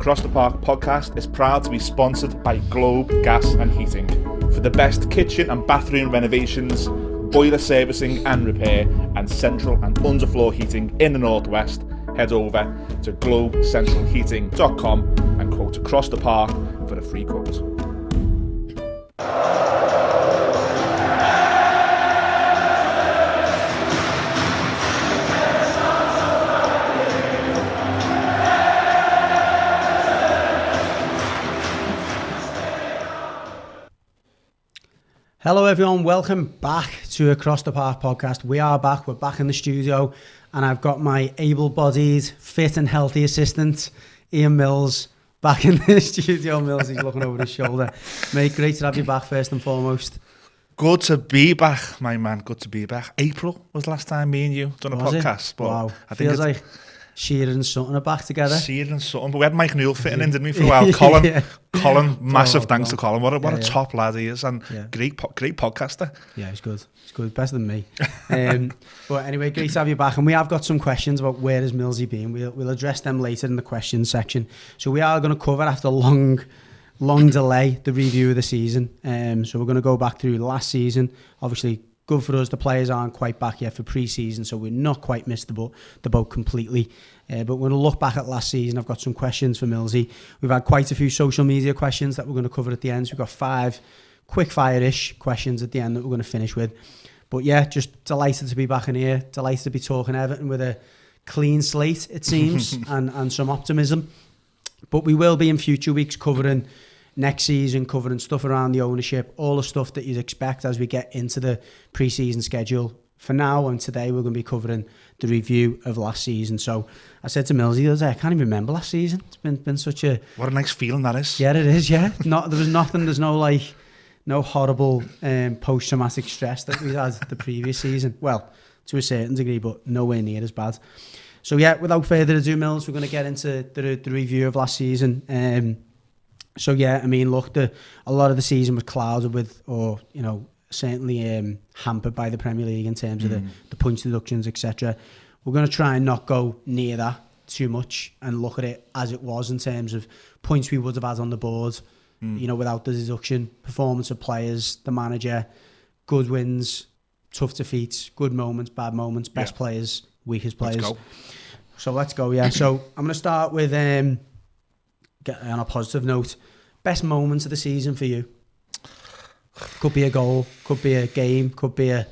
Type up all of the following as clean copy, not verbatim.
Across the Park podcast is proud to be sponsored by Globe Gas and Heating. For the best kitchen and bathroom renovations, boiler servicing and repair, and central and underfloor heating in the Northwest, head over to globecentralheating.com and quote Across the Park for a free quote. Hello everyone, welcome back to Across the Park podcast. We are back, we're back in the studio, and I've got my able-bodied, fit and healthy assistant, Ian Mills, back in the studio. Mills, he's looking over his shoulder. Mate, great to have you back first and foremost. Good to be back, my man, good to be back. April was the last time me and you done a podcast. But wow, I think feels like Shearer and Sutton are back together. Shearer and Sutton, but we had Mike Newell fitting in, didn't we, for a while? Colin, Yeah. Colin, massive thanks to Colin. What a Yeah. top lad he is, and great podcaster. Yeah, he's good. He's good, better than me. But anyway, great to have you back. And we have got some questions about where has Millsy been. We'll address them later in the questions section. So we are going to cover, after a long delay, the review of the season. So we're going to go back through the last season. Obviously, good for us. The players aren't quite back yet for pre-season, so we're not quite missed the boat completely. But we're going to look back at last season. I've got some questions for Millsy. We've had quite a few social media questions that we're going to cover at the end. So we've got 5 quick fire-ish questions at the end that we're going to finish with. But yeah, just delighted to be back in here. Delighted to be talking Everton with a clean slate, it seems, and some optimism. But we will be in future weeks covering next season, covering stuff around the ownership, all the stuff that you'd expect as we get into the pre-season schedule. For now and today, we're going to be covering the review of last season. So I said to Millsy the other day, I can't even remember last season. It's been such a... What a nice feeling that is. Yeah, it is, yeah. There was nothing, there's no horrible post-traumatic stress that we had the previous season. Well, to a certain degree, but nowhere near as bad. So yeah, without further ado, Mills, we're going to get into the review of last season. So yeah, I mean, look, a lot of the season was clouded with, or, you know, certainly hampered by the Premier League in terms of the points deductions, etc. We're going to try and not go near that too much and look at it as it was in terms of points we would have had on the board, you know, without the deduction, performance of players, the manager, good wins, tough defeats, good moments, bad moments, best players, weakest players. Let's go. So let's go, yeah. So I'm going to start with, on a positive note, best moments of the season for you. Could be a goal, could be a game, could be a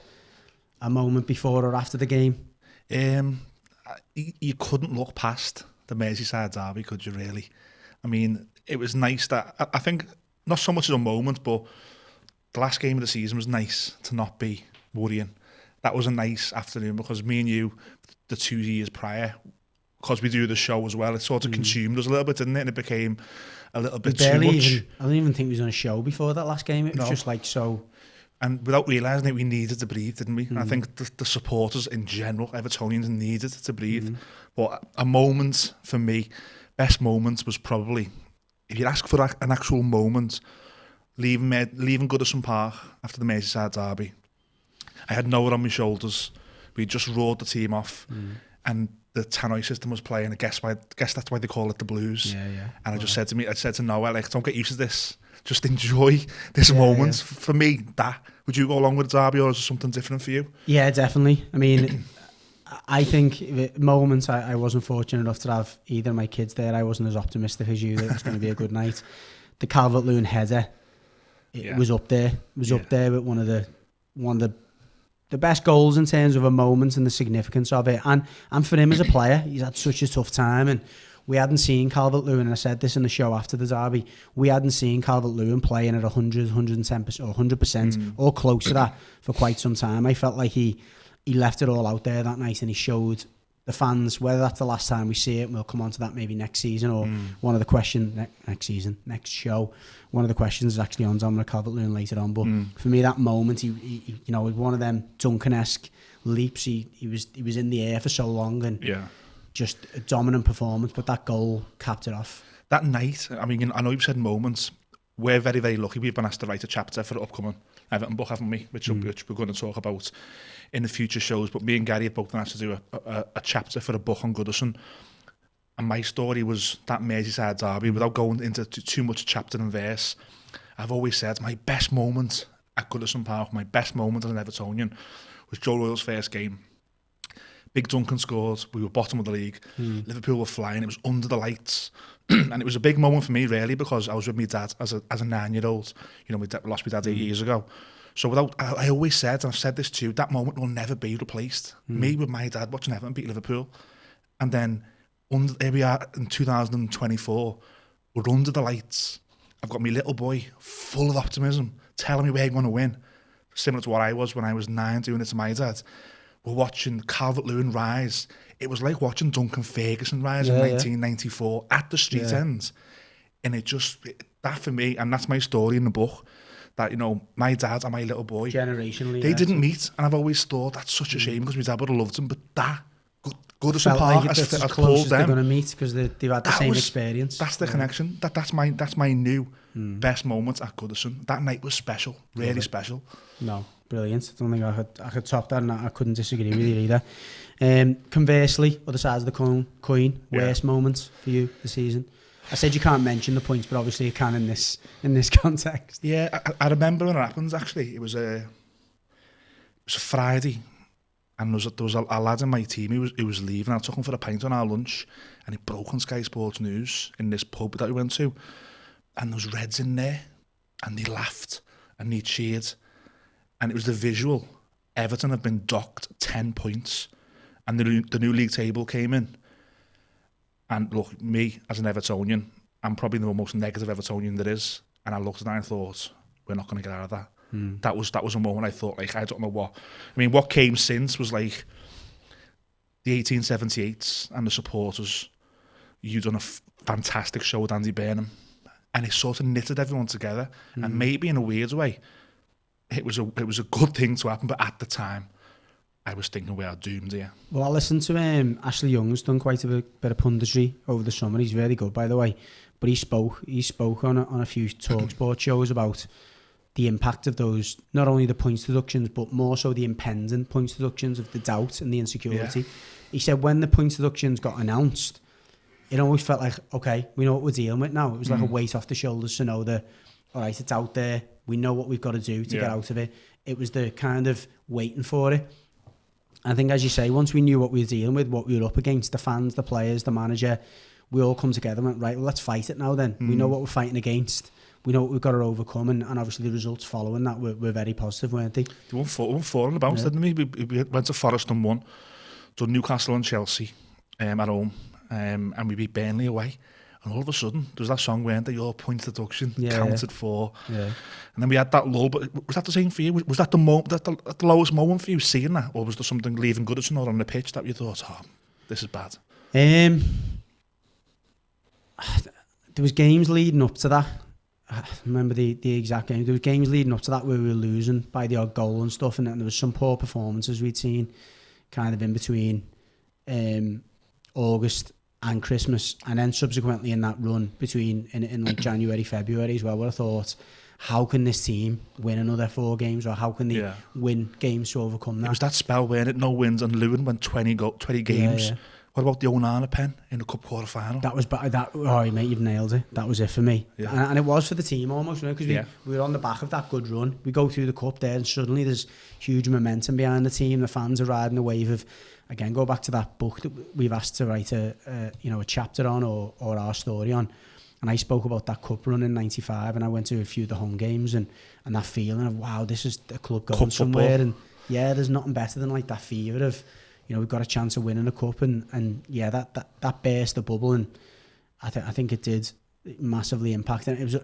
moment before or after the game. You couldn't look past the Merseyside derby, could you really? I mean, it was nice that, I think, not so much as a moment, but the last game of the season was nice to not be worrying. That was a nice afternoon because me and you, the 2 years prior, because we do the show as well, it sort of consumed us a little bit, didn't it? And it became a little bit too much. I don't even think we was on a show before that last game. It was just like so... And without realising it, we needed to breathe, didn't we? I think the supporters in general, Evertonians, needed to breathe. But a moment for me, best moment was probably, if you ask for an actual moment, leaving Goodison Park after the Merseyside derby. I had no one on my shoulders. We just roared the team off. And the Tannoy system was playing. I guess that's why they call it the Blues. Yeah. And I said to Noah, like, don't get used to this. Just enjoy this moment. Yeah. For me, would you go along with the derby, or is there something different for you? Yeah, definitely. I mean, I think moments I wasn't fortunate enough to have either of my kids there. I wasn't as optimistic as you that it was going to be a good night. The Calvert-Lewin header, it was up there. It was up there with one of the best goals in terms of a moment and the significance of it. And for him as a player, he's had such a tough time, and we hadn't seen Calvert-Lewin, and I said this in the show after the derby, we hadn't seen Calvert-Lewin playing at 100, 110% or 100% or close to that for quite some time. I felt like he left it all out there that night, and he showed the fans, whether that's the last time we see it, and we'll come on to that maybe next season, or one of the questions, next show, one of the questions is actually on Dominic Calvert-Lewin later on, but for me that moment, he you know, with one of them Duncan-esque leaps, he was in the air for so long, and just a dominant performance, but that goal capped it off. That night, I mean, I know you've said moments, we're very, very lucky. We've been asked to write a chapter for the upcoming Everton book, haven't we? Which we're going to talk about in the future shows. But me and Gary have both been asked to do a chapter for a book on Goodison. And my story was that Merseyside derby. Without going into too much chapter and verse, I've always said my best moment at Goodison Park, my best moment as an Evertonian, was Joe Royle's first game. Big Duncan scored. We were bottom of the league. Liverpool were flying. It was under the lights. And it was a big moment for me, really, because I was with my dad as a 9-year-old. You know, my dad lost my dad 8 years ago. So I always said, and I've said this too, that moment will never be replaced. Me with my dad watching Everton beat Liverpool. And then here we are in 2024. We're under the lights. I've got my little boy full of optimism, telling me we're going to win. Similar to what I was when I was 9 doing it to my dad. We're watching Calvert-Lewin rise. It was like watching Duncan Ferguson rise in 1994 at the street ends. And that for me, and that's my story in the book, that, you know, my dad and my little boy, generationally, they didn't meet. And I've always thought that's such a shame because my dad would have loved him. But that, Goodison Park like has close pulled they're them. going to meet because they've had the same experience. That's the connection. That's my new best moment at Goodison. That night was special, really special. No, brilliant. I don't think I could top that, and I couldn't disagree with you either. Conversely, other sides of the coin, worst moments for you this season. I said you can't mention the points, but obviously you can in this context. Yeah, I remember when it happened. Actually, it was a Friday. And there was a lad in my team who was leaving. I took him for a pint on our lunch, and he broke on Sky Sports News in this pub that we went to. And there was Reds in there, and they laughed and they cheered. And it was the visual. Everton had been docked 10 points, and the new league table came in. And look, me as an Evertonian, I'm probably the most negative Evertonian there is. And I looked at that and I thought, we're not going to get out of that. That was a moment I thought, like, I don't know what. I mean, what came since was like the 1878s and the supporters. You done a fantastic show with Andy Burnham, and it sort of knitted everyone together. And maybe in a weird way, it was a good thing to happen. But at the time, I was thinking we are doomed here. Well, I listened to Ashley Young's done quite a bit of punditry over the summer. He's very good, by the way. But he spoke on a few TalkSport shows about the impact of those, not only the points deductions, but more so the impending points deductions, of the doubt and the insecurity. He said when the points deductions got announced, it always felt like, okay, we know what we're dealing with now. It was like a weight off the shoulders to know that, all right, it's out there. We know what we've got to do to get out of it. It was the kind of waiting for it. I think, as you say, once we knew what we were dealing with, what we were up against, the fans, the players, the manager, we all come together and went, right, well, let's fight it now then. We know what we're fighting against. We know what we've got to overcome, and obviously the results following that were very positive, weren't they? They won 4 on the bounce, didn't we? We went to Forest and won. Done Newcastle and Chelsea at home, and we beat Burnley away. And all of a sudden, there was that song, weren't there? Your point deduction counted for. Yeah. And then we had that lull. But was that the same for you? Was that the lowest moment for you, seeing that? Or was there something leaving Goodison or on the pitch that you thought, oh, this is bad? There was games leading up to that. I remember the exact game. There was games leading up to that where we were losing by the odd goal and stuff, and then there was some poor performances we'd seen kind of in between August and Christmas, and then subsequently in that run between in like January, February as well, where I thought, how can this team win another 4 games, or how can they win games to overcome that? It was that spell where it no wins, and Lewin went 20 games. Yeah. What about the Onana pen in the cup quarter final? That was oh mate, you've nailed it. That was it for me. Yeah. And it was for the team almost, because we were on the back of that good run. We go through the cup there, and suddenly there's huge momentum behind the team. The fans are riding the wave of, again, go back to that book that we've asked to write a chapter on, or our story on. And I spoke about that cup run in '95, and I went to a few of the home games, and that feeling of, wow, this is the club going cup somewhere. Football. And there's nothing better than like that fever of, we've got a chance of winning a cup, and that burst the bubble, and I think it did massively impact. And it was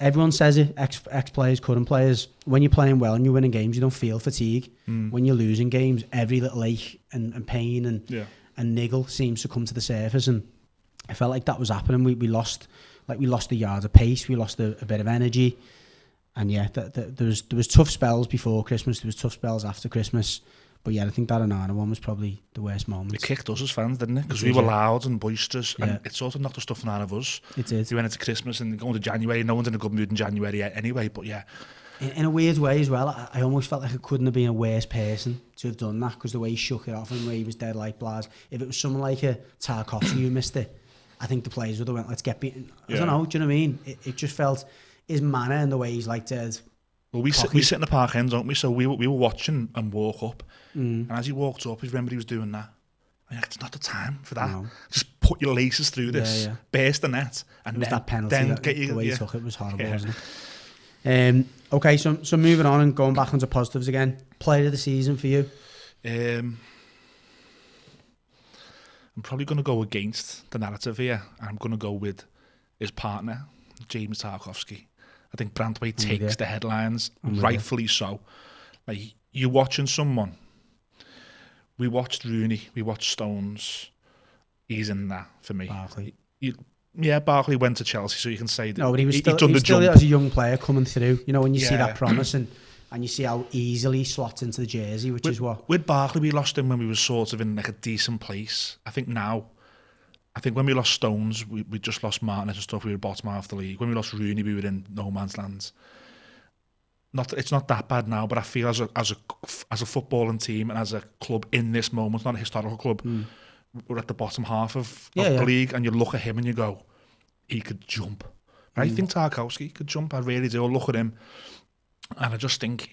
everyone says it, ex players, current players, when you're playing well and you're winning games, you don't feel fatigue. When you're losing games, every little ache and pain and niggle seems to come to the surface, and I felt like that was happening. We lost the yard of pace, we lost a bit of energy, and there was tough spells before Christmas, there was tough spells after Christmas. But I think that Onana one was probably the worst moment. It kicked us as fans, didn't it? Because we were loud and boisterous, and it sort of knocked the stuffing out of us. It did. We went into Christmas and going to January. No one's in a good mood in January anyway, but In a weird way as well, I almost felt like it couldn't have been a worse person to have done that, because the way he shook it off and the way he was dead like Blas. If it was someone like a Tarkovsky who missed it, I think the players would have went, let's get beaten. I don't know, do you know what I mean? It just felt his manner and the way he's like dead. Well, we sit in the park end, don't we? So we were watching and walk up. And as he walked up, he remembered he was doing that. I'm like, it's not the time for that. No. Just put your laces through this, burst the net, and then that penalty. Then the way he took it was horrible, wasn't it? Okay, so moving on and going back onto positives again. Player of the season for you? I'm probably going to go against the narrative here. I'm going to go with his partner, James Tarkovsky. I think Branthwaite takes the headlines, rightfully so. Like, you're watching someone. We watched Rooney, we watched Stones. He's in that for me. Barkley. Barkley went to Chelsea, so you can say that. No, but he was still as a young player coming through. You know, when you see that promise and you see how easily he slots into the jersey, which is what... With Barkley, we lost him when we were sort of in like a decent place. I think when we lost Stones, we just lost Martinez and stuff. We were bottom half of the league. When we lost Rooney, we were in no man's land. It's not that bad now, but I feel as a footballing team and as a club in this moment, not a historical club, we're at the bottom half of the league, and you look at him and you go, he could jump. I think Tarkowski could jump. I really do. I look at him, and I just think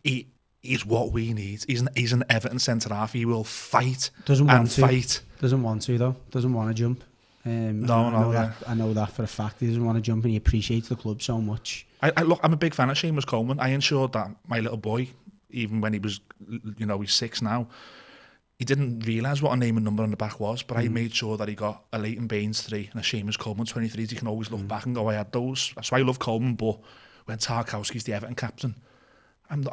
he's what we need. He's an Everton centre half. He will fight. Doesn't want to though. Doesn't want to jump. I know that for a fact. He doesn't want to jump, and he appreciates the club so much. I'm a big fan of Seamus Coleman. I ensured that my little boy, even when he was, he's 6 now, he didn't realise what a name and number on the back was, but I made sure that he got a Leighton Baines 3 and a Seamus Coleman 23s. He can always look back and go, I had those. That's why I love Coleman, but when Tarkowski's the Everton captain, I'm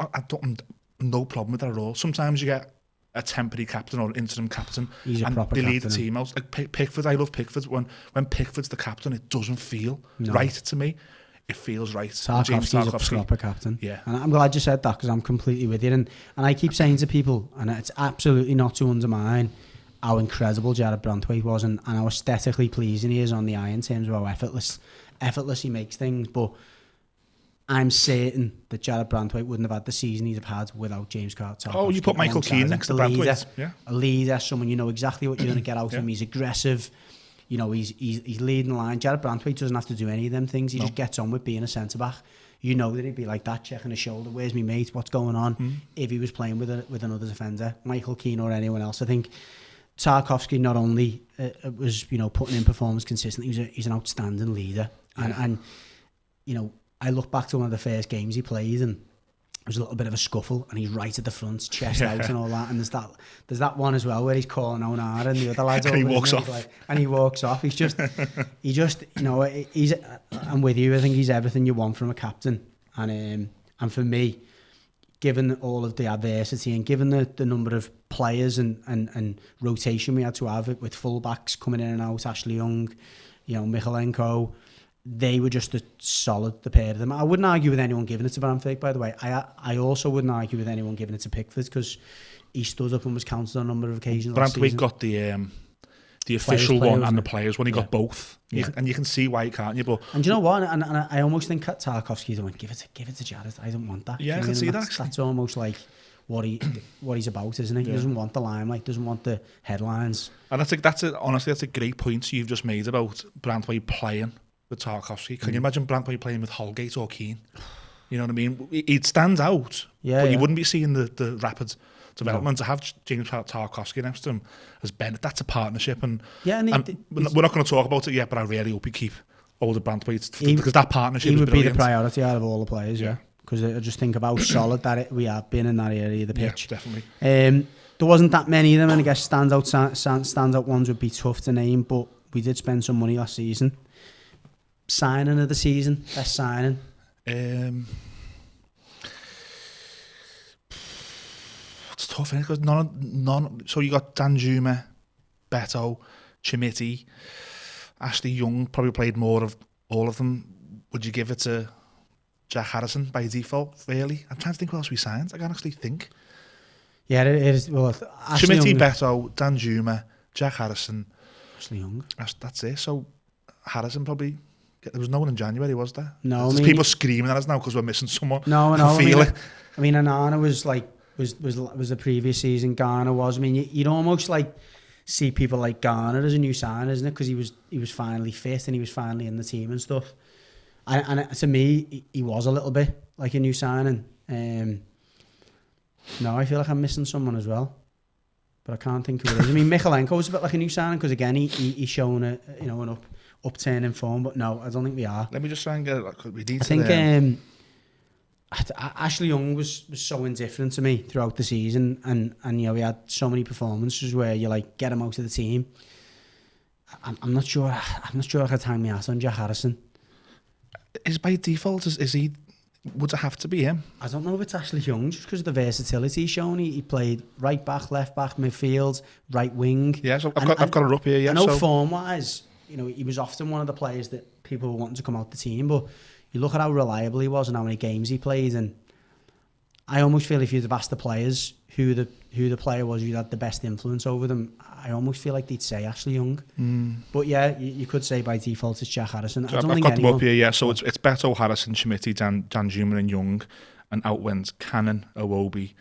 no problem with that at all. Sometimes you get a temporary captain or an interim captain, and they lead the team out. Like Pickford, I love Pickford. When Pickford's the captain, it doesn't feel right to me. It feels right. Tarkowski's a proper captain. Yeah. And I'm glad you said that, because I'm completely with you. And I keep saying to people, and it's absolutely not to undermine how incredible Jared Branthwaite was and how aesthetically pleasing he is on the eye in terms of how effortless he makes things. But I'm certain that Jared Branthwaite wouldn't have had the season he'd have had without James Tarkowski. Oh, you put Michael Keane next to Branthwaite. A leader, someone you know exactly what you're going to get out of him. He's aggressive. He's leading the line. Jared Branthwaite doesn't have to do any of them things. He just gets on with being a centre-back. You know that he'd be like that, checking his shoulder. Where's me mate? What's going on? If he was playing with another defender, Michael Keane or anyone else. I think Tarkowski not only was putting in performance consistently, he's an outstanding leader. And I look back to one of the first games he played, and there's a little bit of a scuffle, and he's right at the front, chest out and all that. And there's that one as well where he's calling out Nara, and the other lads and he walks off. And he walks off. He's I'm with you. I think he's everything you want from a captain. And for me, given all of the adversity and given the number of players and rotation we had to have it with fullbacks coming in and out, Ashley Young, Michalenko, they were just the pair of them. I wouldn't argue with anyone giving it to Branthwaite, by the way. I also wouldn't argue with anyone giving it to Pickford, because he stood up and was counted on a number of occasions. Branthwaite got the official one and the players when he got both. And you can see why, can't you? But and you know what? And I almost think Tarkowski went, give it to Jared. I don't want that. Yeah, I can see that. That's almost like what he's about, isn't it? He doesn't want the limelight, doesn't want the headlines. And I think honestly that's a great point you've just made about Branthwaite playing with Tarkowski. Can you imagine Branthwaite playing with Holgate or Keane? You know what I mean? He'd stand out, but you wouldn't be seeing the rapid development. To have James Tarkowski next to him as Bennett, that's a partnership. And we're not going to talk about it yet, but I really hope we keep older Branthwaite, because that partnership is brilliant. He would be the priority out of all the players, because I just think of how solid that we have been in that area of the pitch. Yeah, definitely. There wasn't that many of them, and I guess standout ones would be tough to name, but we did spend some money last season. Signing of the season, best signing. It's tough, because none. So you got Danjuma, Beto, Chimiti, Ashley Young probably played more of all of them. Would you give it to Jack Harrison by default? Really, I'm trying to think what else we signed. I can't actually think. Yeah, it is. Well, Chimiti, Beto, Danjuma, Jack Harrison, Ashley Young. That's it. So Harrison probably There was no one in January, was there? No, There's people screaming at us now because we're missing someone. No. I feel it. I mean, Onana was the previous season. Garner was. I mean, you'd almost like see people like Garner as a new sign, isn't it? Because he was finally fit and he was finally in the team and stuff. And to me, he was a little bit like a new signing. No, I feel like I'm missing someone as well, but I can't think who it is. I mean, Michalenko was a bit like a new signing because again, he's shown an upturn in form. But no, I don't think we are. Let me just try and get it. We need I think Ashley Young was so indifferent to me throughout the season, and we had so many performances where you like get him out of the team. I'm not sure. I could hang my ass on Jack Harrison. Is by default is he? Would it have to be him? I don't know if it's Ashley Young just because of the versatility he's shown. He played right back, left back, midfield, right wing. Yeah, so I've got it up here. Yeah, I know form wise, he was often one of the players that people were wanting to come out the team, but you look at how reliable he was and how many games he played, and I almost feel if you'd have asked the players who the player was who had the best influence over them, I almost feel like they'd say Ashley Young. But yeah, you could say by default it's Jack Harrison. So I've got them up here, yeah. So it's Beto, Harrison, Schmitty, Danjuma and Young, and out went Cannon, Iwobi,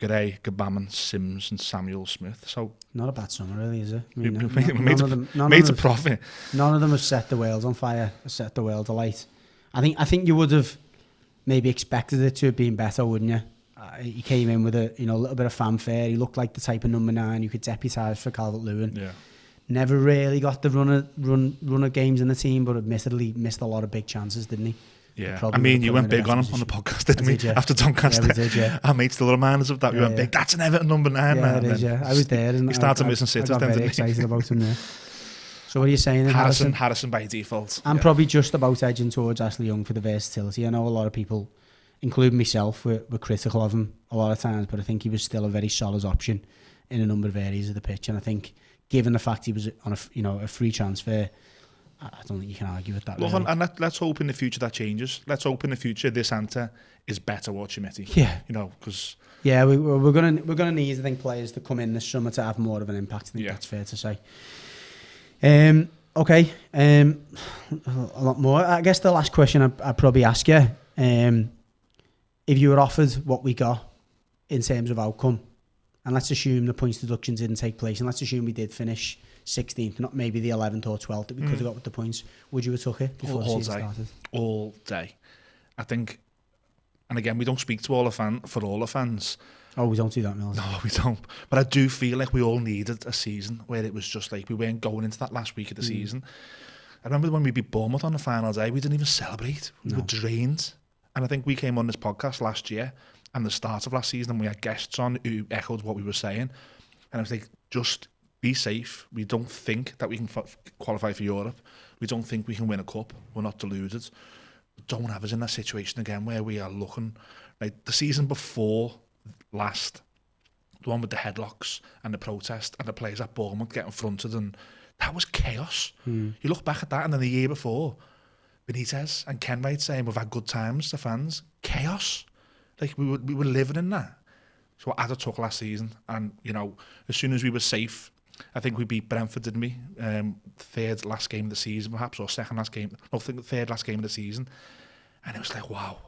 Gray, Gbamin, Sims and Samuel Smith. So not a bad summer really, is it? I mean, made a profit. None of them have set the world on fire, set the world alight. I think you would have maybe expected it to have been better, wouldn't you? He came in with a little bit of fanfare. He looked like the type of number 9 you could deputise for Calvert-Lewin. Yeah. Never really got the run of games in the team, but admittedly missed a lot of big chances, didn't he? Yeah, I mean, you went big on him on the podcast, didn't we? After Doncaster. Yeah, we did, yeah. Our mates still remind us of that. We went big. That's an Everton number 9. Yeah, it is, yeah. I was there. He started missing sitters, I got very excited about him there. So what are you saying? Harrison by default. I'm probably just about edging towards Ashley Young for the versatility. I know a lot of people, including myself, were critical of him a lot of times, but I think he was still a very solid option in a number of areas of the pitch. And I think, given the fact he was on a free transfer, I don't think you can argue with that. Look, really. and let's hope in the future that changes. Let's hope in the future this Anta is better or Chimiti. Yeah, because we're gonna need, I think, players to come in this summer to have more of an impact. I think that's fair to say. Okay, a lot more. I guess the last question I'd probably ask you, if you were offered what we got in terms of outcome, and let's assume the points deduction didn't take place, and let's assume we did finish 16th, not maybe the 11th or 12th that we could have got with the points, would you have took it before the season started? All day. I think, and again, we don't speak to all the fans. Oh, we don't do that, Mills. No, we don't. But I do feel like we all needed a season where it was just like we weren't going into that last week of the season. I remember when we beat Bournemouth on the final day, we didn't even celebrate. We were drained. And I think we came on this podcast last year and the start of last season, and we had guests on who echoed what we were saying. And I was like, just be safe. We don't think that we can qualify for Europe. We don't think we can win a cup. We're not deluded. Don't have us in that situation again where we are looking like the season before last, the one with the headlocks and the protest and the players at Bournemouth getting fronted, and that was chaos. You look back at that, and then the year before, Benitez and Kenwright saying we've had good times, the fans, chaos. Like we were living in that. So what Ada took last season, and as soon as we were safe, I think we beat Brentford, didn't we? Third last game of the season, perhaps, or third last game of the season, and it was like, wow.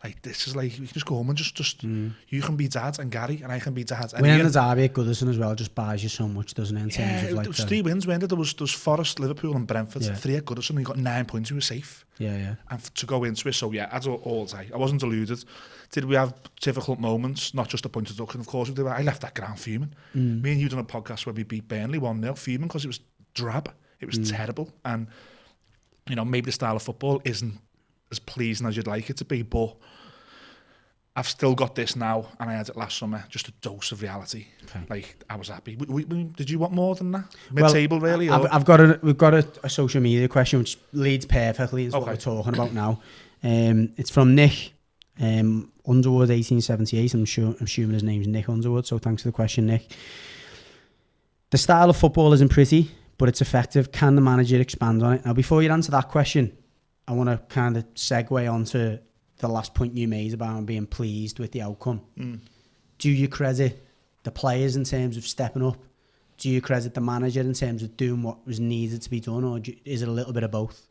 Like, this is like, we can just go home and just you can be Dad and Gary, and I can be Dad. And winning the derby at Goodison as well just buys you so much, doesn't it? In terms of like it was 3 wins, weren't it? There was Forest, Liverpool and Brentford, 3 at Goodison, and you got 9 points, you were safe. Yeah. And to go into it, so yeah, as all day, I wasn't deluded. Did we have difficult moments? Not just a point of deduction, of course we did. I left that ground fuming. Me and you done a podcast where we beat Burnley 1-0, fuming because it was drab. It was terrible. And, maybe the style of football isn't as pleasing as you'd like it to be, but I've still got this now, and I had it last summer, just a dose of reality. Okay. Like, I was happy. Did you want more than that? Mid-table, really? We've got a social media question which leads perfectly into what we're talking about now. It's from Nick, Underwood 1878. I'm assuming his name's Nick Underwood, so thanks for the question, Nick. The style of football isn't pretty, but it's effective. Can the manager expand on it? Now, before you answer that question, I want to kind of segue onto the last point you made about being pleased with the outcome. Do you credit the players in terms of stepping up? Do you credit the manager in terms of doing what was needed to be done, or is it a little bit of both?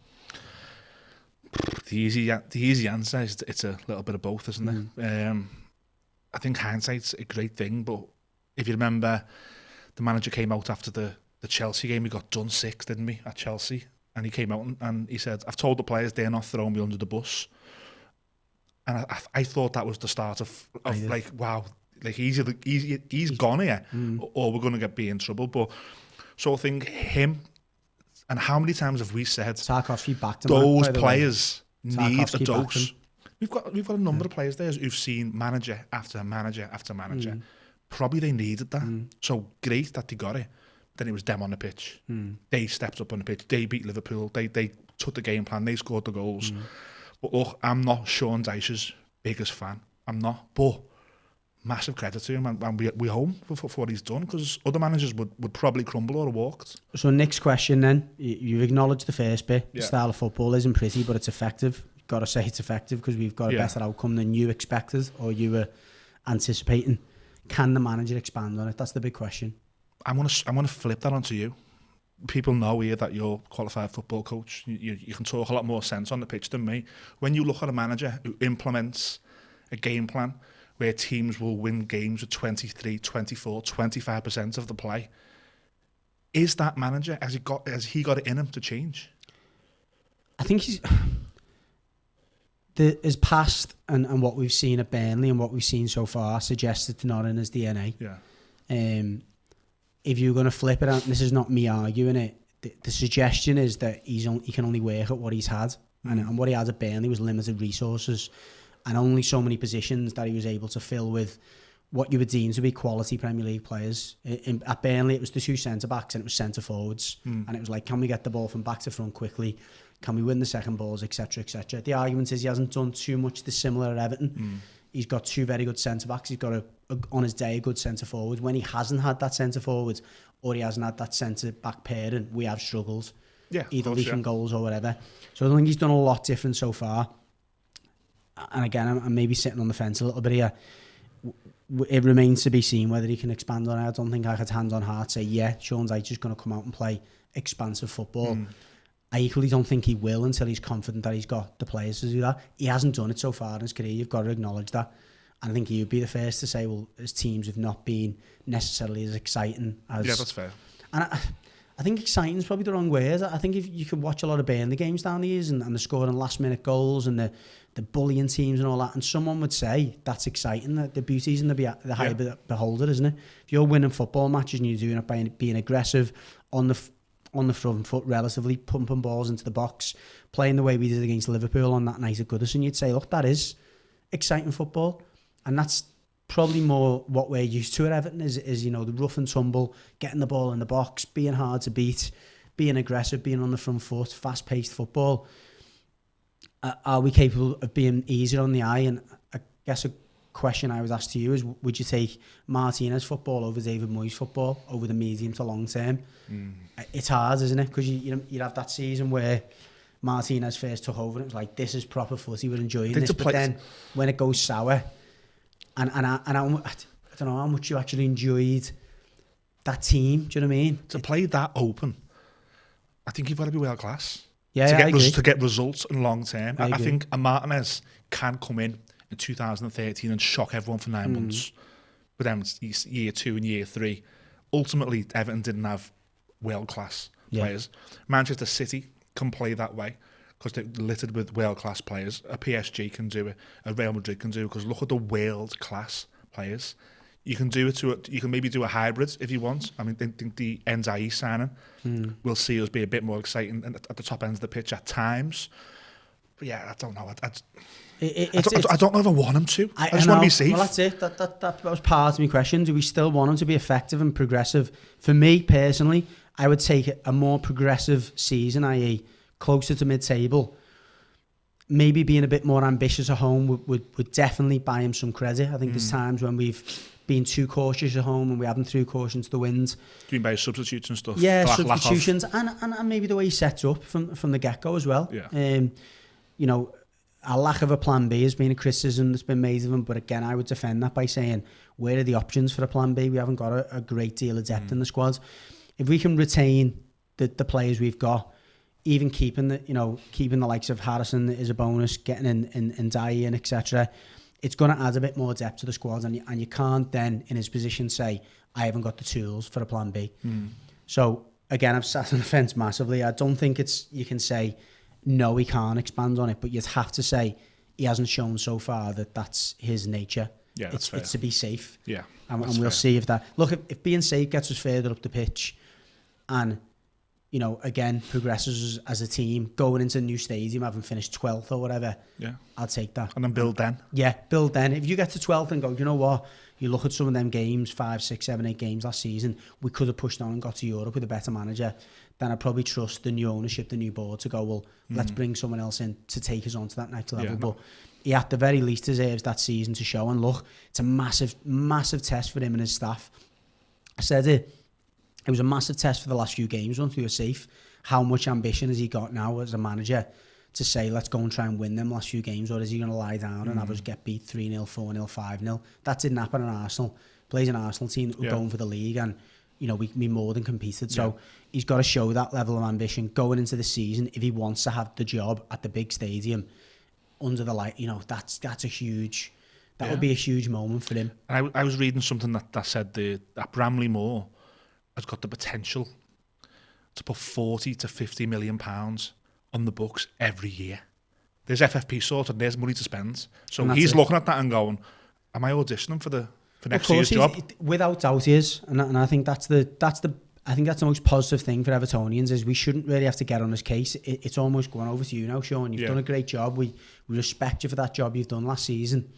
The easy answer is it's a little bit of both, isn't it? I think hindsight's a great thing, but if you remember, the manager came out after the Chelsea game. We got done 6, didn't we, at Chelsea? And he came out and he said, "I've told the players they're not throwing me under the bus." And I thought that was the start of like, wow, like he's gone here, or we're going to be in trouble. But so I think him, and how many times have we said Tarkowski backed him those players need a Tarkowski dose? We've got a number of players there who've seen manager after manager after manager. Probably they needed that. So great that they got it. Then it was them on the pitch. They stepped up on the pitch. They beat Liverpool. They took the game plan. They scored the goals. But look, I'm not Sean Dyche's biggest fan. I'm not. But massive credit to him, and we owe him for what he's done, because other managers would probably crumble or have walked. So next question then. You've acknowledged the first bit. The style of football isn't pretty, but it's effective. You've got to say it's effective because we've got a better outcome than you expected or you were anticipating. Can the manager expand on it? That's the big question. I'm gonna flip that onto you. People know here that you're a qualified football coach. You can talk a lot more sense on the pitch than me. When you look at a manager who implements a game plan where teams will win games with 23, 24, 25% of the play, is that manager, has he got it in him to change? I think his past and what we've seen at Burnley and what we've seen so far suggests it's not in his DNA. Yeah. If you're going to flip it out, and this is not me arguing it, the suggestion is that he can only work at what he's had. And what he had at Burnley was limited resources and only so many positions that he was able to fill with what you would deem to be quality Premier League players. At Burnley, it was the 2 centre-backs and it was centre-forwards. And it was like, can we get the ball from back to front quickly? Can we win the second balls, etc., etc.? The argument is he hasn't done too much dissimilar at Everton. He's got 2 very good centre-backs. He's got, on his day, a good centre-forward. When he hasn't had that centre-forward or he hasn't had that centre-back pairing, we have struggled. Yeah, either leaking goals or whatever. So I don't think he's done a lot different so far. And again, I'm maybe sitting on the fence a little bit here. It remains to be seen whether he can expand on it. I don't think I could hand on heart say, yeah, Sean Dyche is going to come out and play expansive football. I equally don't think he will until he's confident that he's got the players to do that. He hasn't done it so far in his career. You've got to acknowledge that. And I think he would be the first to say, well, his teams have not been necessarily as exciting as... Yeah, that's fair. And I think exciting is probably the wrong word. I think if you could watch a lot of Burnley games down the years and the scoring last-minute goals and the bullying teams and all that, and someone would say that's exciting. The beauty's in the eye of the beholder, isn't it? If you're winning football matches and you're doing it by being aggressive on the front foot, relatively pumping balls into the box, playing the way we did against Liverpool on that night at Goodison, you'd say, look, that is exciting football. And that's probably more what we're used to at Everton is, you know, the rough and tumble, getting the ball in the box, being hard to beat, being aggressive, being on the front foot, fast-paced football. Are we capable of being easier on the eye? And I guess a question I was asked to you is, would you take Martinez football over David Moyes football over the medium to long term? It's hard, isn't it? Because you'd have that season where Martinez first took over and it was like, this is proper footy, we're enjoying this. But then when it goes sour, and I don't know how much you actually enjoyed that team, do you know what I mean? To play that open, I think you've got to be world class. Yeah, to get results in long term. I think a Martinez can come in 2013 and shock everyone for 9 months. But then it's year 2 and year 3. Ultimately, Everton didn't have world-class players. Manchester City can play that way because they're littered with world-class players. A PSG can do it. A Real Madrid can do it because look at the world-class players. You can do it you can maybe do a hybrid if you want. I mean, I think the Ndiaye signing will see us be a bit more exciting at the top ends of the pitch at times. But yeah, I don't know. I don't know if I want him to. I just want to be safe. Well, that's it. That was part of my question. Do we still want him to be effective and progressive? For me, personally, I would take a more progressive season, i.e. closer to mid-table. Maybe being a bit more ambitious at home would definitely buy him some credit. I think there's times when we've been too cautious at home and we haven't threw caution to the wind. Do you mean by substitutes and stuff? Yeah, substitutions and maybe the way he sets up from the get-go as well. Yeah. You know, a lack of a plan B has been a criticism that's been made of him, but again, I would defend that by saying, where are the options for a plan B? We haven't got a great deal of depth in the squad. If we can retain the players we've got, even keeping the likes of Harrison is a bonus, getting in Dye in, etc. It's going to add a bit more depth to the squad, and you can't then, in his position, say, I haven't got the tools for a plan B. So, again, I've sat on the fence massively. I don't think you can say, no, he can't expand on it, but you'd have to say he hasn't shown so far that that's his nature. Yeah, it's to be safe. Yeah, and we'll see if that... Look, if being safe gets us further up the pitch and, again, progresses as a team, going into a new stadium, having finished 12th or whatever, I'll take that. And then build then. Yeah, build then. If you get to 12th and go, you know what? You look at some of them games, 5, 6, 7, 8 games last season, we could have pushed on and got to Europe with a better manager, then I'd probably trust the new ownership, the new board to go, well, let's bring someone else in to take us on to that next level. Yeah, but he at the very least deserves that season to show. And look, it's a massive, massive test for him and his staff. I said it was a massive test for the last few games once we were safe. How much ambition has he got now as a manager to say, let's go and try and win them last few games, or is he going to lie down and have us get beat 3-0, 4-0, 5-0? That didn't happen in Arsenal. Plays an Arsenal team that were going for the league, and we more than competed. So he's got to show that level of ambition going into the season if he wants to have the job at the big stadium under the light. That's a huge... That would be a huge moment for him. I was reading something that said that Bramley Moore has got the potential to put 40 to 50 million pounds on the books every year. There's FFP sorted, there's money to spend. So he's looking at that and going, am I auditioning for next year's job? Without doubt he is. And I think that's the most positive thing for Evertonians is we shouldn't really have to get on his case. It's almost going over to you now, Sean. You've done a great job. We respect you for that job you've done last season.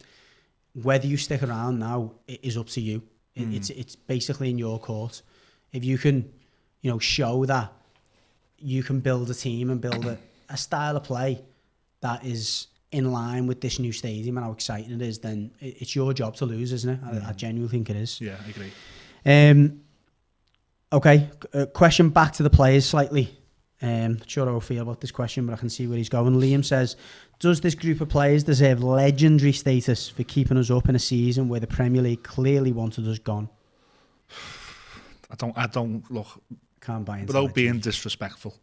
Whether you stick around now, it is up to you. It's basically in your court. If you can, show that you can build a team and build a style of play that is in line with this new stadium and how exciting it is, then it's your job to lose, isn't it? I genuinely think it is. Yeah, I agree. Okay, question back to the players slightly. Not sure how I feel about this question, but I can see where he's going. Liam says, does this group of players deserve legendary status for keeping us up in a season where the Premier League clearly wanted us gone? I don't look... Can't buy into without being disrespectful.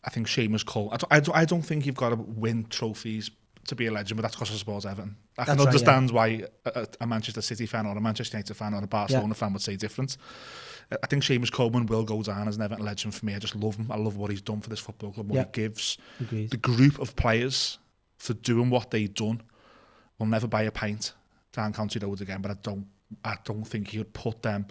I think Seamus Cole. I don't think you've got to win trophies to be a legend, but that's because I suppose Everton. I can understand why a Manchester City fan or a Manchester United fan or a Barcelona fan would say different. I think Seamus Coleman will go down as an Everton legend for me. I just love him. I love what he's done for this football club, what he gives. Agreed. The group of players for doing what they've done will never buy a pint down County Road again, but I don't think you'd put them.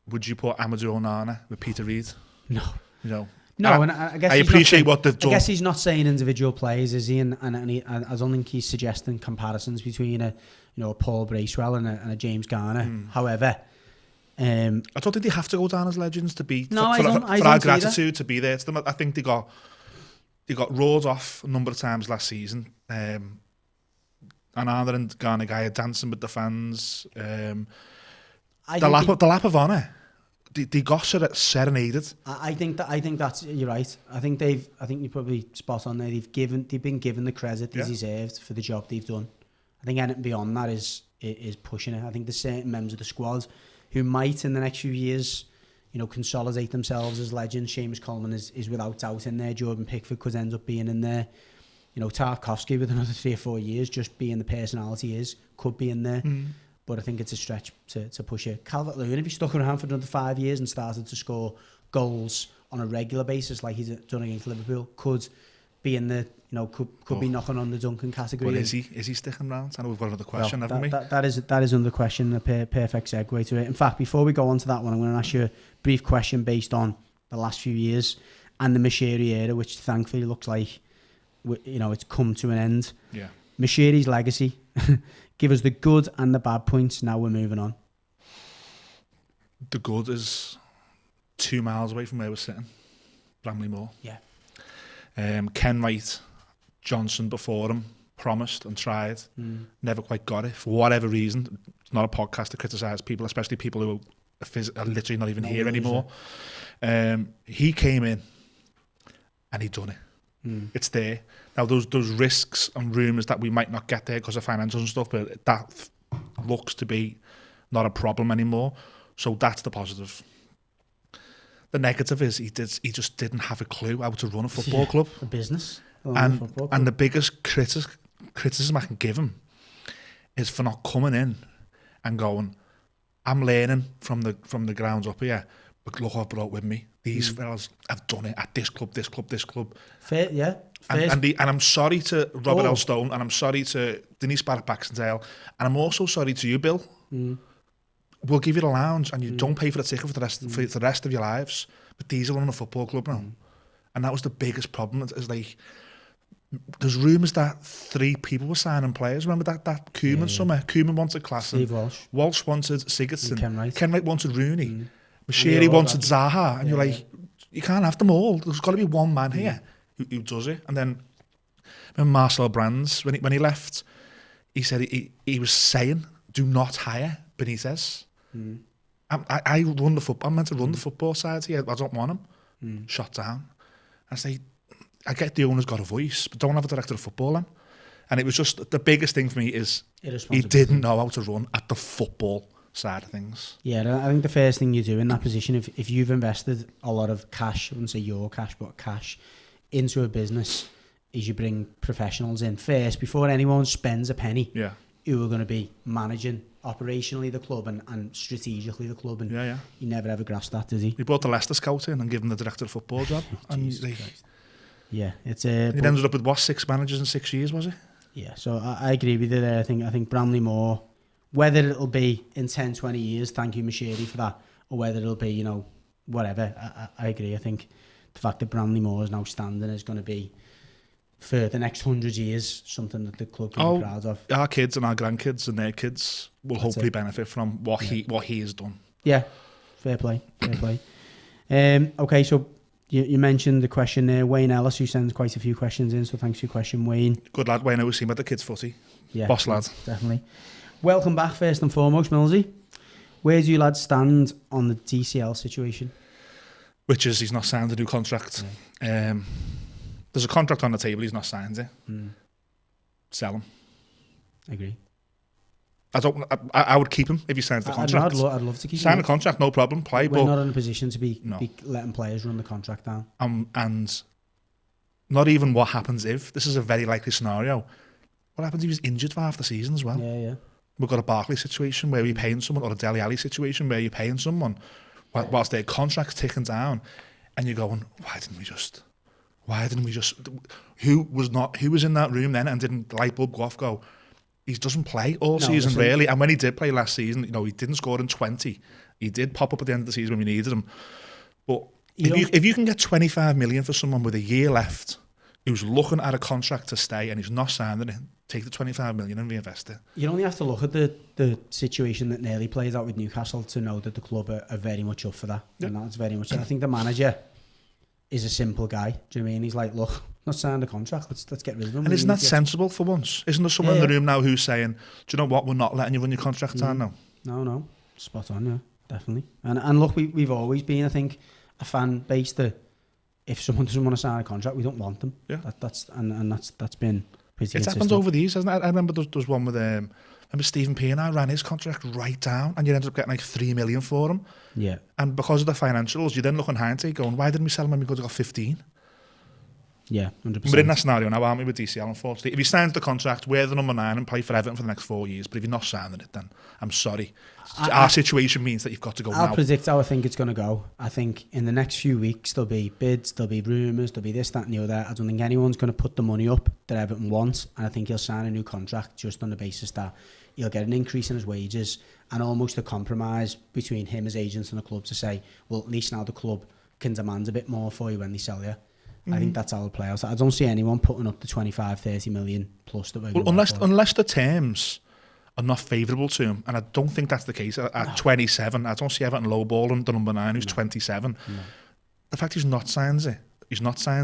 Would you put Amadou Onana with Peter Reid? No. No, and I guess I appreciate what they've done. I guess he's not saying individual players, is he? And I don't think he's suggesting comparisons between a Paul Bracewell and a James Garner. However, I don't think they have to go down as legends to be for our gratitude to be there to them. I think they got roared off a number of times last season. And Arthur and Garner guy are dancing with the fans. The lap of honour. They got serenaded. I think that's you're right. I think you're probably spot on there. They've been given the credit they deserved for the job they've done. I think anything beyond that is pushing it. I think there's certain members of the squad who might in the next few years, consolidate themselves as legends. Seamus Coleman is without doubt in there. Jordan Pickford could end up being in there. Tarkowski with another 3 or 4 years, just being the personality he is, could be in there. But I think it's a stretch to push it. Calvert-Lewin, if he stuck around for another 5 years and started to score goals on a regular basis like he's done against Liverpool, could be in the, could be knocking on the Duncan category. But is he sticking around? I know we've got another question, haven't we? That is another question, a perfect segue to it. In fact, before we go on to that one, I'm going to ask you a brief question based on the last few years and the Moshiri era, which thankfully looks like, it's come to an end. Yeah. Moshiri's legacy. Give us the good and the bad points. Now we're moving on. The good is 2 miles away from where we're sitting. Bramley Moore. Yeah. Ken Wright, Johnson before him, promised and tried. Never quite got it. For whatever reason, it's not a podcast to criticise people, especially people who are literally not even here anymore. He came in and he done it. It's there. Now, those risks and rumours that we might not get there because of financials and stuff, but that looks to be not a problem anymore. So that's the positive. the negative is he just didn't have a clue how to run a football club. A business. And the biggest criticism I can give him is for not coming in and going, I'm learning from the grounds up here, but look what I've brought with me. These fellas have done it at this club. Fair, yeah. And I'm sorry to Robert L. Stone, and I'm sorry to Denise Barrett-Baxendale, and I'm also sorry to you, Bill. We'll give you the lounge, and you don't pay for the ticket for the rest of your lives. But these are running a football club now, and that was the biggest problem. Is like, there's rumours that 3 people were signing players. Remember that Koeman summer? Koeman wanted Klassen. Steve Walsh. Walsh wanted Sigurdsson. Ken Wright wanted Rooney. Moshiri wanted Zaha. And you're like, you can't have them all. There's got to be one man here who does it. And then when Marcel Brands, when he left, he said he was saying, do not hire Benitez. I run the football. I'm meant to run the football side here. I don't want him. Shut down. I say, I get the owner's got a voice, but don't have a director of football then. And it was just, the biggest thing for me is he didn't know how to run at the football side of things. Yeah, I think the first thing you do in that position, if you've invested a lot of cash, I wouldn't say your cash, but cash, into a business, is you bring professionals in first, before anyone spends a penny, who are going to be managing operationally the club and strategically the club. And he never ever grasped that, does he? He brought the Leicester scout in and gave him the director of football job. Yeah, it's he ended up with 6 managers in 6 years, was it? Yeah, so I agree with you there. I think Bramley Moore, whether it'll be in 10, 20 years, thank you Moshiri for that, or whether it'll be, whatever, I agree. I think the fact that Bramley Moore is now standing is going to be, for the next 100 years, something that the club can be proud of. Our kids and our grandkids and their kids will hopefully benefit from what he has done. Yeah, fair play. Okay, so you mentioned the question there, Wayne Ellis, who sends quite a few questions in, so thanks for your question, Wayne. Good lad, Wayne. I always see him at the kids' footy. Yeah, boss lad. Definitely. Welcome back, first and foremost, Millsy. Where do you lads stand on the DCL situation? Which is, he's not signed a new contract. There's a contract on the table, he's not signed it. Sell him. Agree. I would keep him if he signs the contract. I'd love to keep him. Sign the contract, no problem. Play. We're not in a position to be letting players run the contract down. And not even what happens if. This is a very likely scenario. What happens if he's injured for half the season as well? Yeah. We've got a Barkley situation where you're paying someone, or a Dele Alli situation where you're paying someone whilst their contract's ticking down, and you're going, why didn't we just? Who was in that room then and didn't light bulb go off? He doesn't play all season really, and when he did play last season, he didn't score in 20. He did pop up at the end of the season when we needed him. But if you can get 25 million for someone with a year left, who's looking at a contract to stay and he's not signing it, take the 25 million and reinvest it. You only have to look at the situation that nearly played out with Newcastle to know that the club are very much up for that. And that's very much. And I think the manager is a simple guy. Do you know what I mean? He's like, look, not signed a contract. Let's get rid of him. And isn't that sensible for once? Isn't there someone in the room now who's saying, do you know what? We're not letting you run your contract down now. No, spot on. Yeah, definitely. And look, we've always been, I think, a fan base that if someone doesn't want to sign a contract, we don't want them. Yeah, that's been pretty. It's happened over the years, hasn't it? I remember there was one with remember Stephen Pienaar ran his contract right down, and you ended up getting like 3 million for him. Yeah. And because of the financials, you then look in hindsight going, why didn't we sell him when we could have got 15? Yeah, 100%. We're in that scenario now, aren't we, with DCL, unfortunately. If he signs the contract, we're the number 9 and play for Everton for the next 4 years. But if you're not signing it, then I'm sorry. Our situation means that you've got to go now. I'll predict how I think it's going to go. I think in the next few weeks, there'll be bids, there'll be rumours, there'll be this, that and the other. I don't think anyone's going to put the money up that Everton wants. And I think he'll sign a new contract just on the basis that he'll get an increase in his wages and almost a compromise between him as agents and the club to say, well, at least now the club can demand a bit more for you when they sell you. I think that's how it'll play out. I don't see anyone putting up the 25, 30 million plus that we're going to unless the terms are not favourable to him, and I don't think that's the case. At 27, I don't see Everton lowballing the number 9 who's 27. No. The fact he's not signed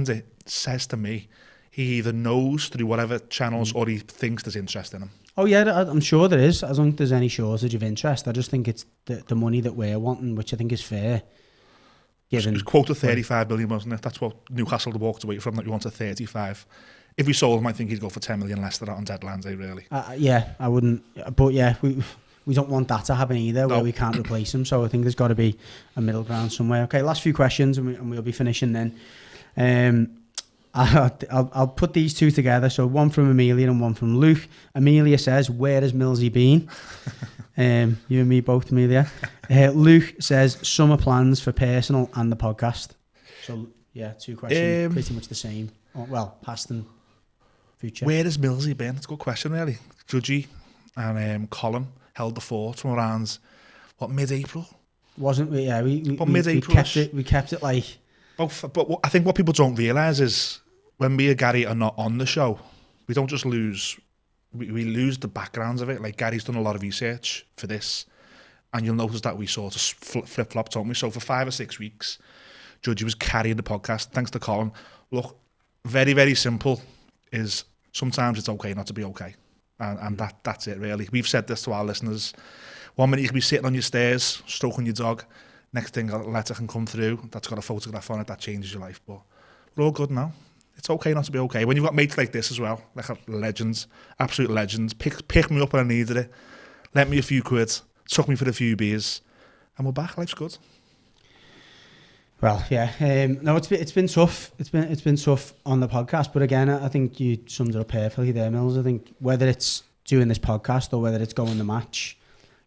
it says to me he either knows through whatever channels or he thinks there's interest in him. Oh yeah, I'm sure there is. I don't think there's any shortage of interest. I just think it's the money that we're wanting, which I think is fair. It was quoted 35 million, wasn't it? That's what Newcastle walked away from, that you wanted 35. If we sold him, I think he'd go for 10 million less than that on deadline day, really. Yeah, I wouldn't. But yeah, we don't want that to happen either, where we can't replace him. So I think there's got to be a middle ground somewhere. Okay, last few questions, and we'll be finishing then. I'll put these two together. So one from Amelia and one from Luke. Amelia says, "Where has Millsy been?" You and me both, Amelia. Luke says, "Summer plans for personal and the podcast." So yeah, two questions, pretty much the same. Well, past and future. Where has Millsy been? It's a good question, really. Judgy and Colin held the fort from around, mid-April? Wasn't we? Yeah, we mid-April. We kept it like... But I think what people don't realise is when me and Gary are not on the show, we don't just lose... We lose the backgrounds of it. Like, Gary's done a lot of research for this, and you'll notice that we sort of flip-flopped, don't we? So for 5 or 6 weeks, Judgy was carrying the podcast, thanks to Colin. Look, very, very simple, is sometimes it's okay not to be okay. And that's it, really. We've said this to our listeners. 1 minute you can be sitting on your stairs, stroking your dog. Next thing, a letter can come through that's got a photograph on it that changes your life. But we're all good now. It's okay not to be okay. When you've got mates like this as well, like legends, absolute legends, pick me up when I needed it, lent me a few quid, took me for a few beers, and we're back. Life's good. Well, yeah. No, it's been tough. It's been tough on the podcast. But again, I think you summed it up perfectly there, Mills. I think whether it's doing this podcast or whether it's going the match,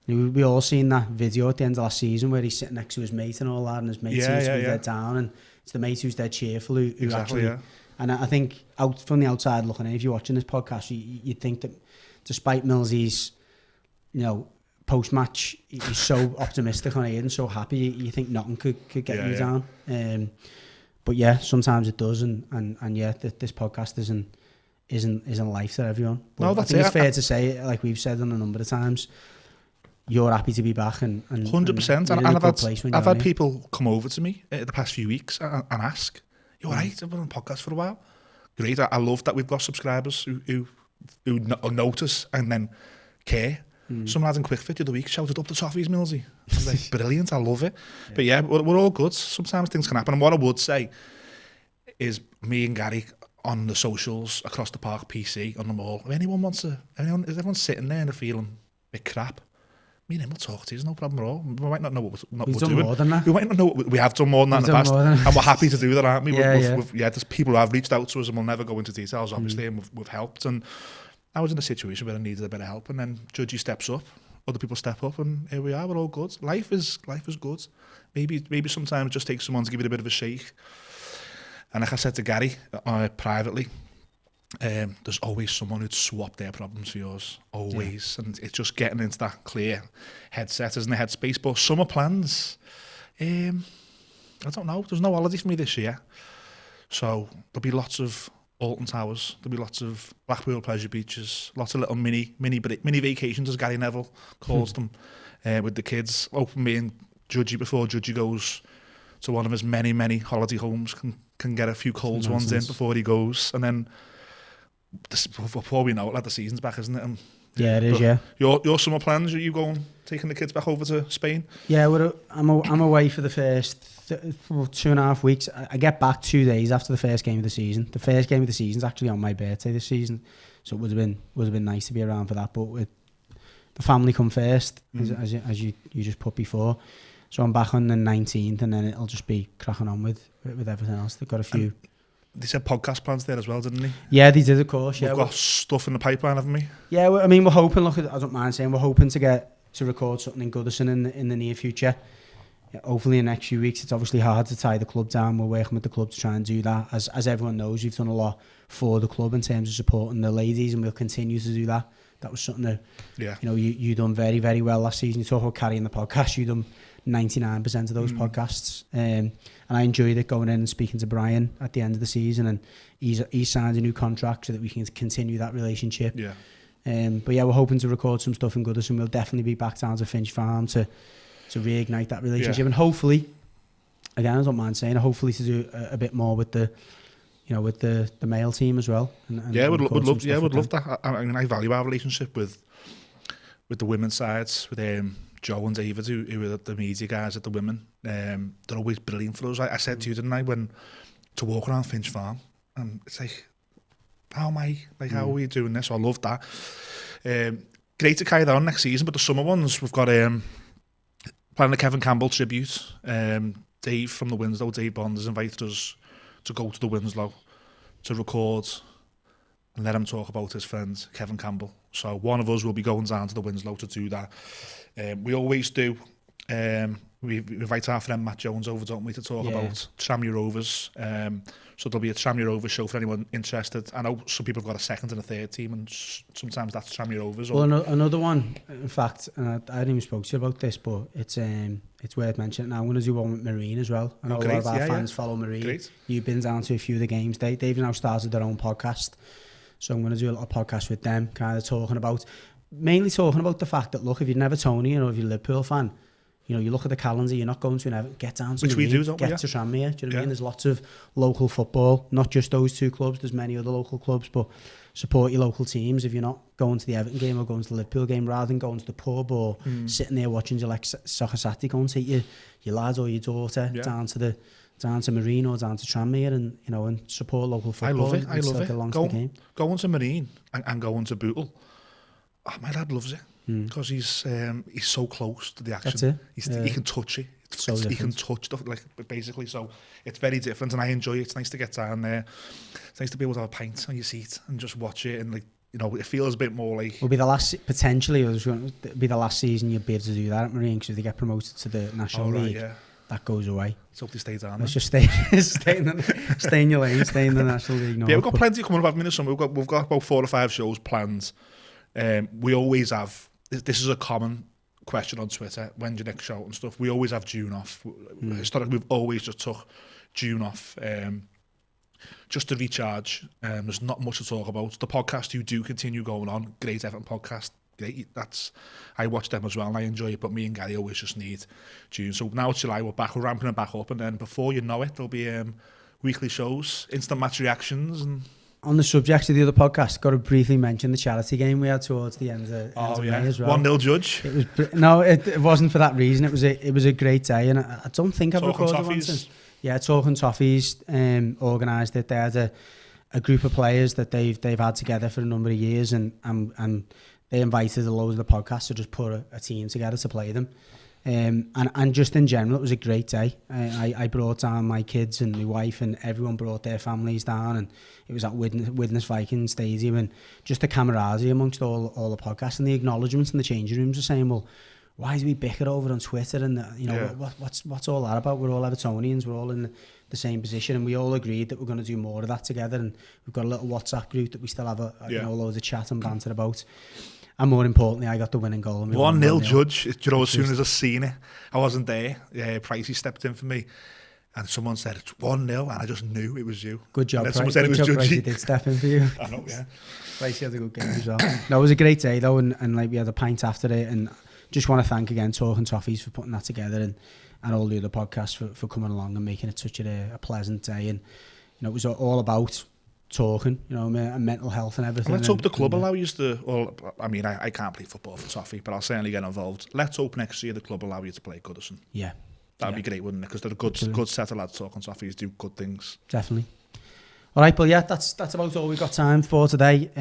we all seen that video at the end of last season where he's sitting next to his mate and all that, and his mate seems to be dead down, and it's the mate who's dead cheerful who exactly, actually. Yeah. And I think from the outside looking in, if you're watching this podcast, you'd think that despite Millsy's, post-match, he's so optimistic on it and so happy, you think nothing could get you down. But yeah, sometimes it does, and yeah, this podcast isn't life to everyone. But no, that's I think it's fair to say, like we've said on a number of times, you're happy to be back, and 100%. And I've had people come over to me the past few weeks and ask, "You all right? I've been on the podcast for a while." Great. I love that we've got subscribers who notice and then care. Some lads in Quickfit the other week shouted up the toffees, Millsy. I was like, brilliant, I love it. Yeah. But yeah, we're all good. Sometimes things can happen. And what I would say is me and Gary on the socials, across the park, PC, on the mall, if is everyone sitting there and they're feeling a bit crap, me and him will talk to you, there's no problem at all. We might not know what we're doing. More than that. We might not know we have done more than that in the past. And we're happy to do that, aren't we? There's people who have reached out to us, and we'll never go into details, obviously, and we've helped. And I was in a situation where I needed a bit of help, and then Judgy steps up, other people step up, and here we are, we're all good. Life is good. Maybe sometimes it just takes someone to give it a bit of a shake. And like I said to Gary privately, there's always someone who'd swap their problems for yours, always. Yeah. And it's just getting into that clear headset, isn't it, headspace. But summer plans, I don't know, there's no holiday for me this year, so there'll be lots of Alton Towers, there'll be lots of Blackpool pleasure beaches, lots of little mini vacations, as Gary Neville calls them, with the kids. Open me and Judgy before Judgy goes to one of his many holiday homes, can get a few cold ones in before he goes, and then before we know it, like, the season's back, isn't it? Yeah, it is. Yeah. Your summer plans? Are you going, taking the kids back over to Spain? Yeah, I'm away for the first 2.5 weeks. I get back 2 days after the first game of the season. The first game of the season's actually on my birthday this season, so it would have been nice to be around for that. But with the family come first, as you just put before. So I'm back on the 19th, and then it'll just be cracking on with everything else. They've got a few. They said podcast plans there as well, didn't they? Yeah, they did, of course. We've got stuff in the pipeline, haven't we? Yeah, I mean, we're hoping. Look, I don't mind saying we're hoping to get to record something in Goodison in the near future. Yeah, hopefully in the next few weeks. It's obviously hard to tie the club down. We're working with the club to try and do that. As everyone knows, we've done a lot for the club in terms of supporting the ladies, and we'll continue to do that. That was something that you done very, very well last season. You talk about carrying the podcast. You done 99% of those podcasts, and I enjoyed it going in and speaking to Brian at the end of the season, and he's signed a new contract so that we can continue that relationship. Yeah. But yeah, we're hoping to record some stuff in Goodison. We'll definitely be back down to Finch Farm to reignite that relationship, and hopefully, again, I don't mind saying, hopefully to do a bit more with the male team as well. And would love that. I mean, I value our relationship with the women's sides, with Joe and David, who are the media guys at the women. They're always brilliant for us. I said to you, didn't I, to walk around Finch Farm, and it's like, how am I? Like, how are we doing this? So I love that. great to carry that on next season, but the summer ones, we've got planning the Kevin Campbell tribute. Dave from the Winslow, Dave Bond, has invited us to go to the Winslow to record and let him talk about his friend Kevin Campbell. So one of us will be going down to the Winslow to do that. We always do. We invite our friend Matt Jones over, don't we, to talk about Tranmere Rovers. So there'll be a Tranmere Rovers show for anyone interested. I know some people have got a second and a third team, and sometimes that's Tranmere Rovers. Well, another one, in fact, and I hadn't even spoke to you about this, but it's worth mentioning. Now, I'm going to do one with Marine as well. I know a lot of our fans follow Marine. Great. You've been down to a few of the games. They've now started their own podcast. So I'm going to do a little podcast with them, mainly talking about the fact that, look, if you're an Evertonian or if you're a Liverpool fan, you know, you look at the calendar, you're not going to an Everton, get down to Marine, to Tranmere, do you know what I mean? There's lots of local football, not just those two clubs, there's many other local clubs, but support your local teams. If you're not going to the Everton game or going to the Liverpool game, rather than going to the pub or sitting there watching your soccer Saturday, go and take your lad or your daughter down to Marine or down to Tranmere and, you know, and support local football. I love it. Going to Marine and going to Bootle, my dad loves it. Because he's so close to the action. He can touch it. He can touch stuff, like, basically. So it's very different, and I enjoy it. It's nice to get down there. It's nice to be able to have a pint on your seat and just watch it, and, like, you know, it feels a bit more like. It'll be the last season you'll be able to do that at Marine, because if they get promoted to the National League, that goes away. Let's hope they stay down. Let's just stay in your lane, stay in the National League. We've got plenty coming up in the summer. We've got about 4 or 5 shows planned. We always have. This is a common question on Twitter. When's your next show and stuff? We always have June off. Historically, we've always just took June off just to recharge. There's not much to talk about. The podcast you do continue going on. Great Everton podcast. Great. I watch them as well and I enjoy it. But me and Gary always just need June. So now it's July. We're back. We're ramping it back up, and then before you know it, there'll be weekly shows, instant match reactions, and. On the subject of the other podcast, got to briefly mention the charity game we had towards the end of May as well. 1-0 Judge. It wasn't for that reason. It was a great day, and I don't think I've recorded one since. Yeah, Talking Toffees organised it. They had a group of players that they've had together for a number of years, and they invited a load of the podcasts to just put a team together to play them. And just in general, it was a great day. I brought down my kids and my wife, and everyone brought their families down, and it was at Widnes Viking Stadium, and just the camaraderie amongst all the podcasts, and the acknowledgements in the changing rooms are saying, well, why do we bicker over on Twitter, and what's all that about? We're all Evertonians, we're all in the same position, and we all agreed that we're going to do more of that together, and we've got a little WhatsApp group that we still have loads of chat and banter about. And more importantly, I got the winning goal. 1-0 Judge. You know, as soon as I seen it, I wasn't there. Pricey stepped in for me, and someone said it's 1-0, and I just knew it was you. Good job, someone said it was Pricey did step in for you. I know, yeah. Pricey had a good game as well. No, it was a great day though, and like we had a pint after it, and just want to thank again Talking Toffees for putting that together, and all the other podcasts for coming along and making it such a pleasant day. And you know, it was all about talking, you know, and mental health and everything. Let's hope the club allow you to. Well, I mean, I can't play football for Toffee, but I'll certainly get involved. Let's hope next year the club allow you to play Goodison. Yeah, that'd be great, wouldn't it? Because they're a good set of lads. Talking Toffees do good things. Definitely. All right, but yeah, that's about all we've got time for today.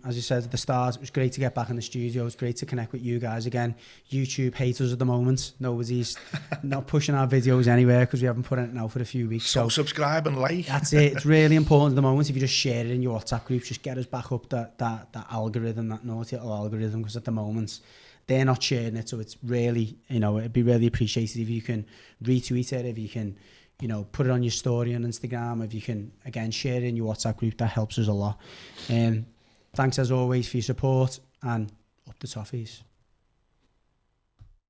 As you said at the start, it was great to get back in the studio. It was great to connect with you guys again. YouTube hates us at the moment. Nobody's not pushing our videos anywhere because we haven't put it out for a few weeks. So subscribe and like. That's it. It's really important at the moment. If you just share it in your WhatsApp groups, just get us back up that algorithm, that naughty little algorithm, because at the moment they're not sharing it. So it's really, you know, it'd be really appreciated if you can retweet it, if you can, you know, put it on your story on Instagram, if you can, again, share it in your WhatsApp group. That helps us a lot. Thanks as always for your support, and up the Toffees.